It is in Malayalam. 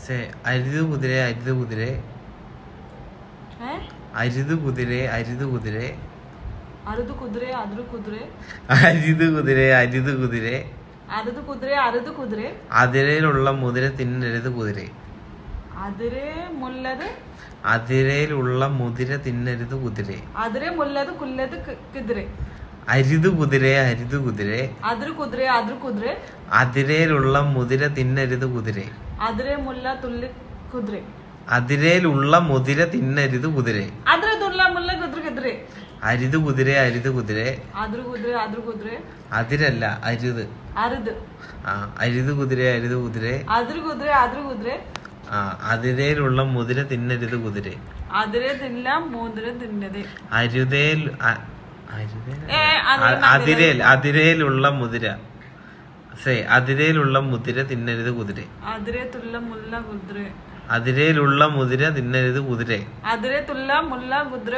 അരുത് കുതിരെ അരുത് കുതിരെ അരുത് കുതിരെ അരുത് കുതിരെ അരുത് കുതിരെ അരുത് കുതിരെ അരുത് കുതിരെ അരുത് കുതിരെ അരുത് കുതിരെ അരുത് കുതിരെ അതിരയിലുള്ള മുതിര തിന്നരുത് കുതിരെ അതിരെ മുല്ലത് അതിരയിലുള്ള മുതിര തിന്നരുത് കുതിരെ അതിരെ മുല്ലത് കുല്ലത് കുതിരെ അരുത് കുതിരെ അരുത് കുതിരെ അതിര് കുതിരെ അതിര് കുതിരെ അതിരയിലുള്ള മുതിര തിന്നരുത് കുതിരെ അതിരെ മുല്ല തുള്ളി കുതിരെ അതിരയിലുള്ള മുതിര തിന്നരുത് കുതിരെ അതിരെ തുള്ള മുല്ല കുതിര കുതിരെ അരുത് കുതിരെ അരുത് കുതിരെ അതിര് കുതിരെ അതിര് കുതിരെ അതിരല്ല അരുത് അരുത് അരുത് കുതിരെ അരുത് കുതിരെ അതിര് കുതിരെ അതിര് കുതിരെ അതിരയിലുള്ള മുതിര തിന്നരുത് കുതിരെ അതിരെ തില്ല മുതിര തിന്നത് അതിരയിലുള്ള മുതിര അതിരയിലുള്ള മുതിര തിന്നരുത് കുതിരെ അതിരെ തുള്ള മുല്ല കുതിരെ അതിരയിലുള്ള മുതിര തിന്നരുത് കുതിരെ അതിരെ തുള്ള മുല്ല കുതിര